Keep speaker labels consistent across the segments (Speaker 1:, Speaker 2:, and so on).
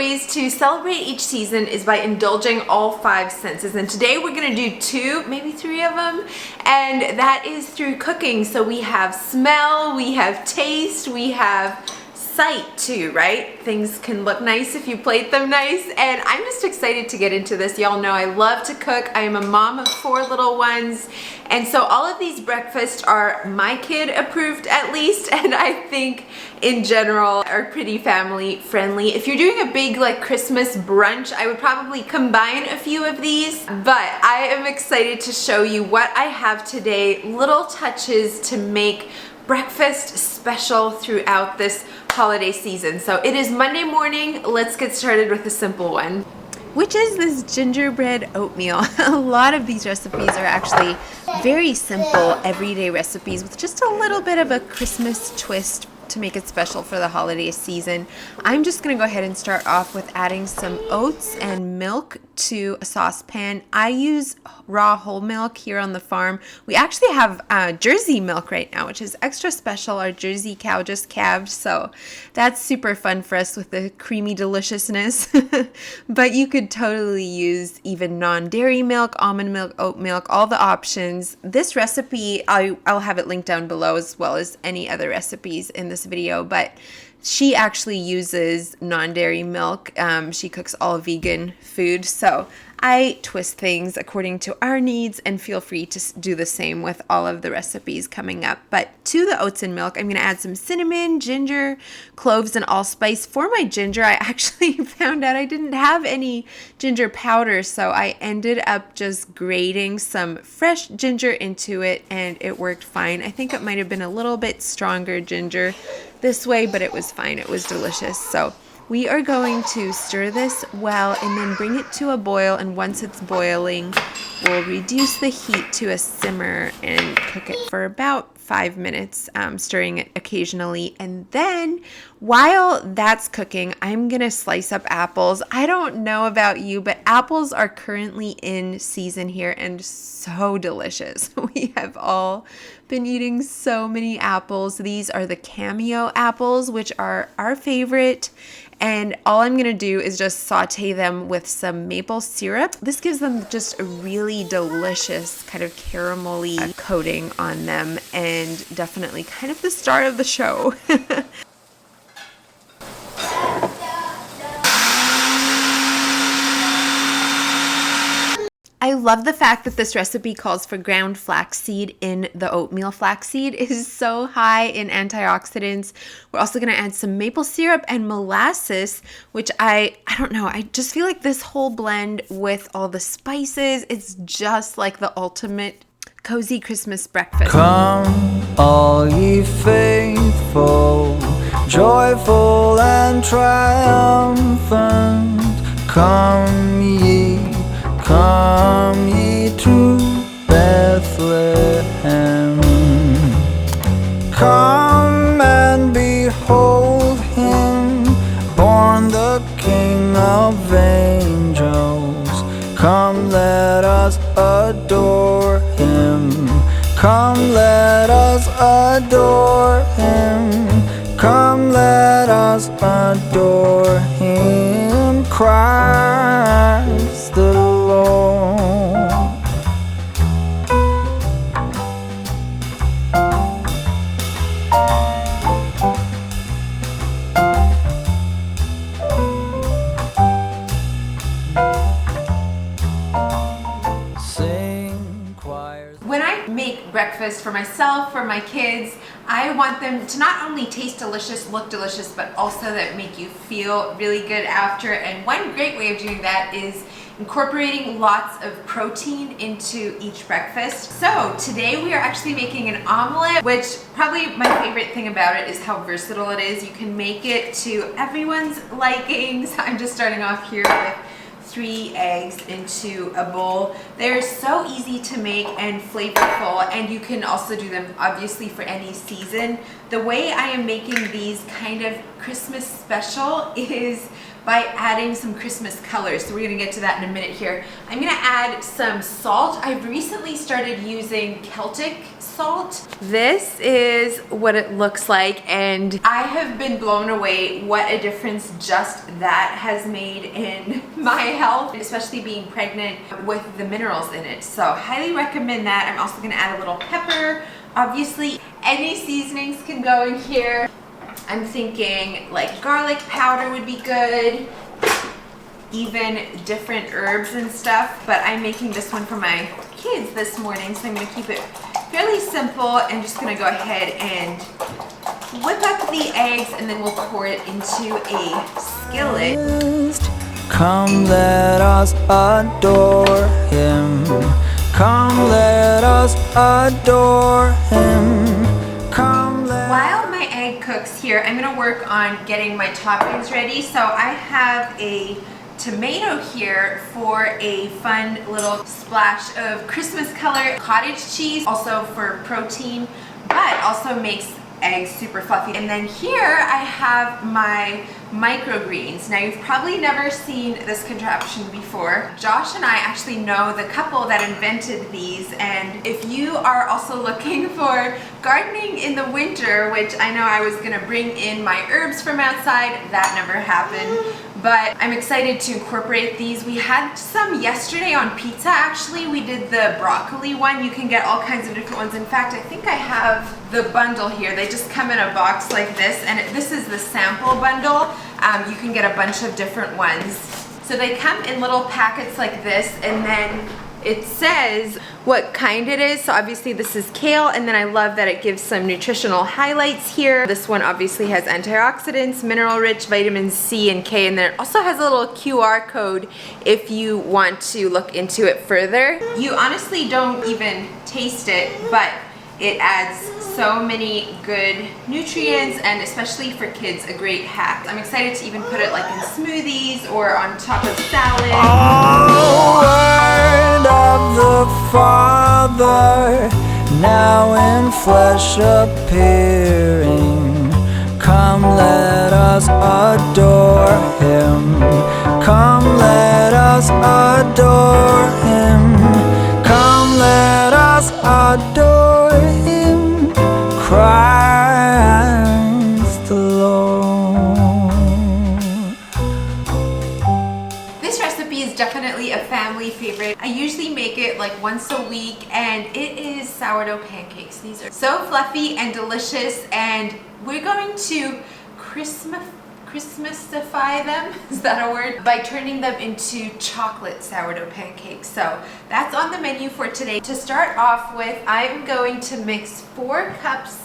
Speaker 1: ways to celebrate each season is by indulging all 5 senses. And today we're gonna do 2, maybe 3 of them. And that is through cooking. So we have smell, we have taste, we have sight too, right? Things can look nice if you plate them nice, and I'm just excited to get into this. Y'all know I love to cook. I am a mom of 4 little ones, and so all of these breakfasts are my kid approved at least, and I think in general are pretty family friendly. If you're doing a big like Christmas brunch, I would probably combine a few of these, but I am excited to show you what I have today, little touches to make breakfast special throughout this holiday season. So it is Monday morning. Let's get started with a simple one, which is this gingerbread oatmeal. A lot of these recipes are actually very simple everyday recipes with just a little bit of a Christmas twist to make it special for the holiday season. I'm just gonna go ahead and start off with adding some oats and milk to a saucepan. I use raw whole milk here on the farm. We actually have Jersey milk right now, which is extra special. Our Jersey cow just calved, so that's super fun for us with the creamy deliciousness. But you could totally use even non-dairy milk, almond milk, oat milk, all the options. This recipe, I'll have it linked down below, as well as any other recipes in this video, but she actually uses non-dairy milk. She cooks all vegan food, so I twist things according to our needs, and feel free to do the same with all of the recipes coming up. But to the oats and milk, I'm going to add some cinnamon, ginger, cloves, and allspice. For my ginger, I actually found out I didn't have any ginger powder, so I ended up just grating some fresh ginger into it, and it worked fine. I think it might have been a little bit stronger ginger this way, but it was fine. It was delicious. So we are going to stir this well and then bring it to a boil, and once it's boiling, we'll reduce the heat to a simmer and cook it for about 5 minutes, stirring it occasionally. And then while that's cooking, I'm gonna slice up apples. I don't know about you, but apples are currently in season here and so delicious. We have all been eating so many apples. These are the Cameo apples, which are our favorite. And all I'm going to do is just saute them with some maple syrup. This gives them just a really delicious kind of caramelly coating on them, and definitely kind of the star of the show. I love the fact that this recipe calls for ground flaxseed in the oatmeal. Flaxseed is so high in antioxidants. We're also going to add some maple syrup and molasses, which I don't know, I just feel like this whole blend with all the spices, it's just like the ultimate cozy Christmas breakfast.
Speaker 2: Come, all ye faithful, joyful and triumphant, come ye to Bethlehem. Come and behold him, born the King of angels. Come, let us adore him. Come, let us adore him. Come, let us adore him, Christ the Lord.
Speaker 1: When I make breakfast for myself, for my kids, I want them to not only taste delicious, look delicious, but also that make you feel really good after. And one great way of doing that is incorporating lots of protein into each breakfast. So today we are actually making an omelette, which probably my favorite thing about it is how versatile it is. You can make it to everyone's likings. I'm just starting off here with 3 eggs into a bowl. They're so easy to make and flavorful, and you can also do them obviously for any season. The way I am making these kind of Christmas special is by adding some Christmas colors. So we're gonna get to that in a minute here. I'm gonna add some salt. I've recently started using Celtic salt. This is what it looks like, and I have been blown away what a difference just that has made in my health, especially being pregnant, with the minerals in it. So highly recommend that. I'm also gonna add a little pepper. Obviously, any seasonings can go in here. I'm thinking like garlic powder would be good, even different herbs and stuff, but I'm making this one for my kids this morning, so I'm gonna keep it fairly simple and just gonna go ahead and whip up the eggs, and then we'll pour it into a skillet.
Speaker 2: Come let us adore him. Come let us adore him. Come let...
Speaker 1: While my egg cooks here, I'm gonna work on getting my toppings ready. So I have a tomato here for a fun little splash of Christmas color, cottage cheese, also for protein, but also makes eggs super fluffy. And then here I have my microgreens. Now you've probably never seen this contraption before. Josh and I actually know the couple that invented these, and if you are also looking for gardening in the winter, which I know I was gonna bring in my herbs from outside, that never happened. But I'm excited to incorporate these. We had some yesterday on pizza, actually. We did the broccoli one. You can get all kinds of different ones. In fact, I think I have the bundle here. They just come in a box like this, and this is the sample bundle. You can get a bunch of different ones. So they come in little packets like this, and then it says what kind it is. So obviously this is kale, and then I love that it gives some nutritional highlights here. This one obviously has antioxidants, mineral rich, vitamins C and K, and then it also has a little QR code if you want to look into it further. You honestly don't even taste it, but it adds so many good nutrients, and especially for kids, a great hack. I'm excited to even put it like in smoothies or on top of salad.
Speaker 2: Oh, word of the Father, now in flesh appearing. Come let us adore him. Come let us adore him. Come let us adore him. Christ the Lord.
Speaker 1: This recipe is definitely a family favorite. I usually make it like once a week, and it is sourdough pancakes. These are so fluffy and delicious, and we're going to Christmasify them, is that a word? By turning them into chocolate sourdough pancakes. So that's on the menu for today. To start off with, I'm going to mix 4 cups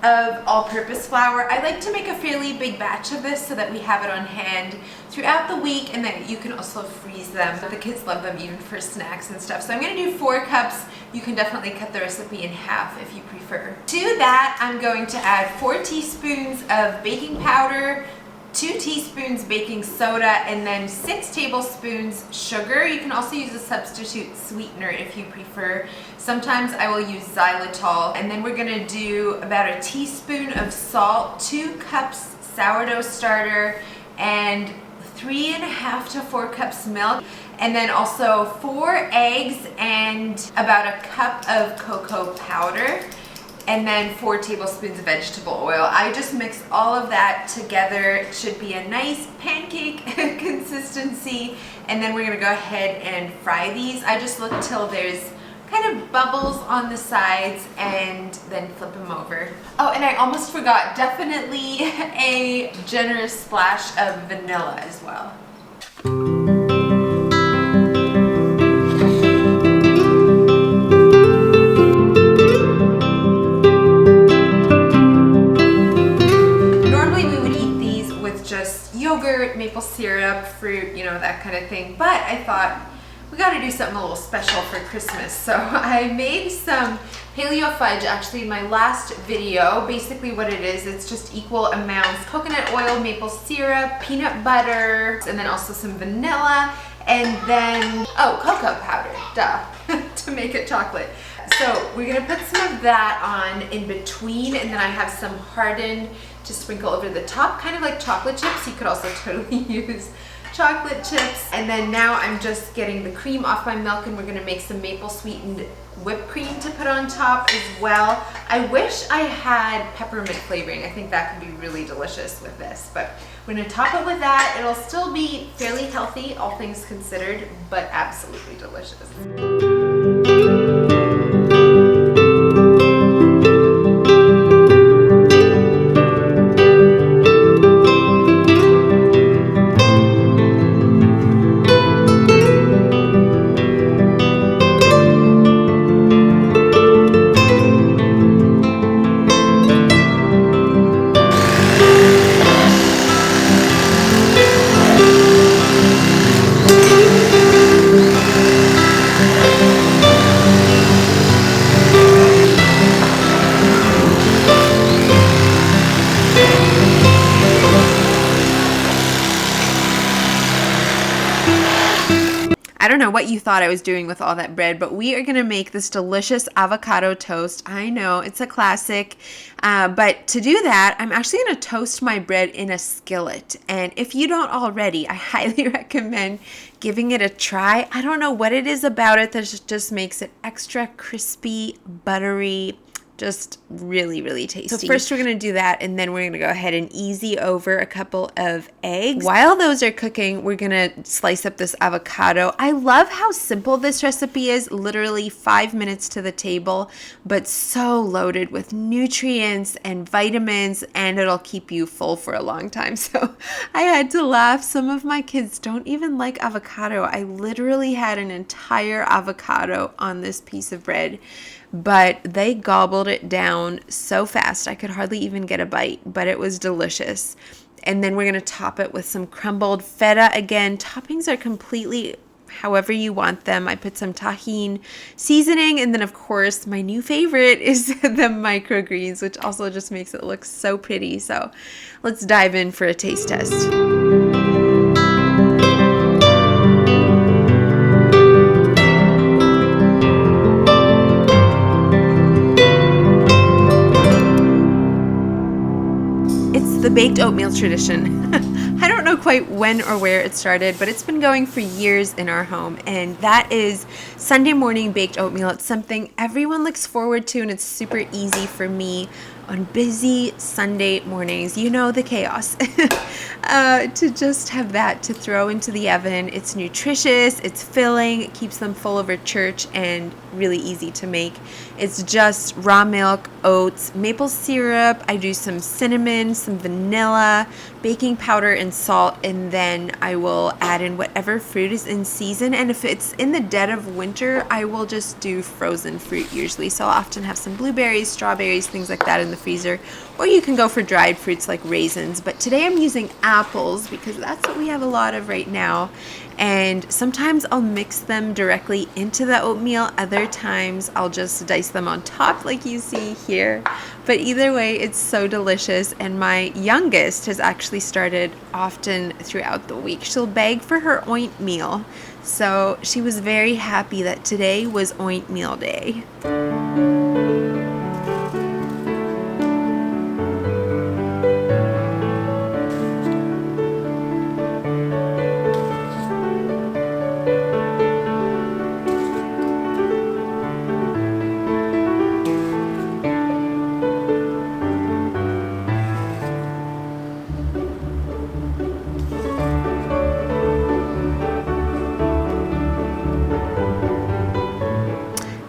Speaker 1: of all-purpose flour. I like to make a fairly big batch of this so that we have it on hand throughout the week, and then you can also freeze them. The kids love them even for snacks and stuff. So I'm gonna do 4 cups. You can definitely cut the recipe in half if you prefer. To that, I'm going to add 4 teaspoons of baking powder, 2 teaspoons baking soda, and then 6 tablespoons sugar. You can also use a substitute sweetener if you prefer. Sometimes I will use xylitol. And then we're gonna do about a teaspoon of salt, 2 cups sourdough starter, and 3.5 to 4 cups milk. And then also 4 eggs and about a cup of cocoa powder. And then 4 tablespoons of vegetable oil. I just mix all of that together. It should be a nice pancake consistency. And then we're gonna go ahead and fry these. I just look till there's kind of bubbles on the sides and then flip them over. Oh, and I almost forgot, definitely a generous splash of vanilla as well. Yogurt, maple syrup, fruit, you know, that kind of thing. But I thought we got to do something a little special for Christmas. So I made some paleo fudge actually in my last video. Basically what it is, it's just equal amounts: coconut oil, maple syrup, peanut butter, and then also some vanilla, and then, oh, cocoa powder, duh, to make it chocolate. So we're gonna put some of that on in between, and then I have some hardened to sprinkle over the top, kind of like chocolate chips. You could also totally use chocolate chips. And then now I'm just getting the cream off my milk, and we're gonna make some maple sweetened whipped cream to put on top as well. I wish I had peppermint flavoring. I think that could be really delicious with this, but we're gonna top it with that. It'll still be fairly healthy, all things considered, but absolutely delicious. I don't know what you thought I was doing with all that bread, but we are going to make this delicious avocado toast. I know, it's a classic, but to do that, I'm actually going to toast my bread in a skillet. And if you don't already, I highly recommend giving it a try. I don't know what it is about it that just makes it extra crispy, buttery, just really, really tasty. So first we're going to do that, and then we're going to go ahead and easy over a couple of eggs. While those are cooking, we're going to slice up this avocado. I love how simple this recipe is, literally 5 minutes to the table, but so loaded with nutrients and vitamins, and it'll keep you full for a long time. So I had to laugh. Some of my kids don't even like avocado. I literally had an entire avocado on this piece of bread, but they gobbled it down so fast I could hardly even get a bite, but it was delicious. And then we're going to top it with some crumbled feta. Again, toppings are completely however you want them. I put some tahini seasoning, and then of course my new favorite is the microgreens, which also just makes it look so pretty. So let's dive in for a taste test. The baked oatmeal tradition. I don't know quite when or where it started, but it's been going for years in our home, and that is Sunday morning baked oatmeal. It's something everyone looks forward to, and it's super easy for me on busy Sunday mornings. You know, the chaos. To just have that to throw into the oven. It's nutritious, it's filling, it keeps them full over church, and really easy to make. It's just raw milk, oats, maple syrup. I do some cinnamon, some vanilla, baking powder, and salt, and then I will add in whatever fruit is in season. And if it's in the dead of winter, I will just do frozen fruit usually. So I'll often have some blueberries, strawberries, things like that in the freezer. Or you can go for dried fruits like raisins. But today I'm using apples because that's what we have a lot of right now. And sometimes I'll mix them directly into the oatmeal. Other times I'll just dice them on top like you see here. But either way, it's so delicious. And my youngest has actually started often throughout the week. She'll beg for her oatmeal. So she was very happy that today was oatmeal day.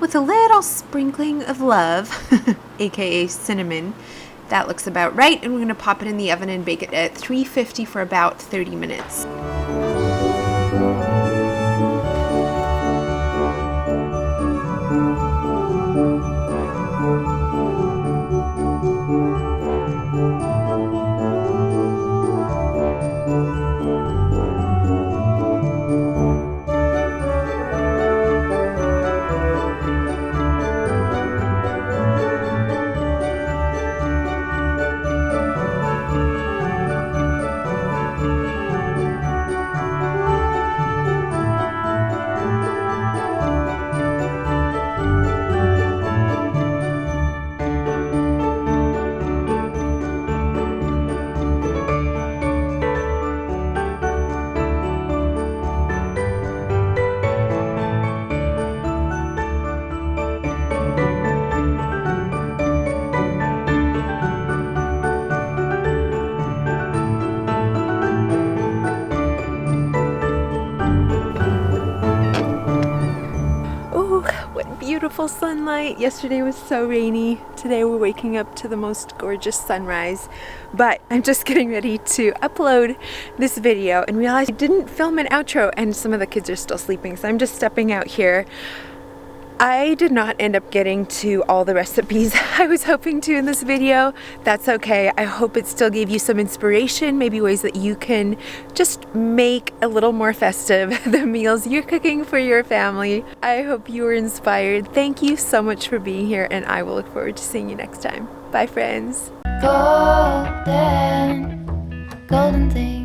Speaker 1: With a little sprinkling of love, aka cinnamon. That looks about right, and we're going to pop it in the oven and bake it at 350 for about 30 minutes. beautiful sunlight. Yesterday was so rainy. Today we're waking up to the most gorgeous sunrise. But I'm just getting ready to upload this video and realized I didn't film an outro and some of the kids are still sleeping, so I'm just stepping out here. I did not end up getting to all the recipes I was hoping to in this video. That's okay. I hope it still gave you some inspiration, maybe ways that you can just make a little more festive the meals you're cooking for your family. I hope you were inspired. Thank you so much for being here, and I will look forward to seeing you next time. Bye, friends.
Speaker 3: Golden, golden thing.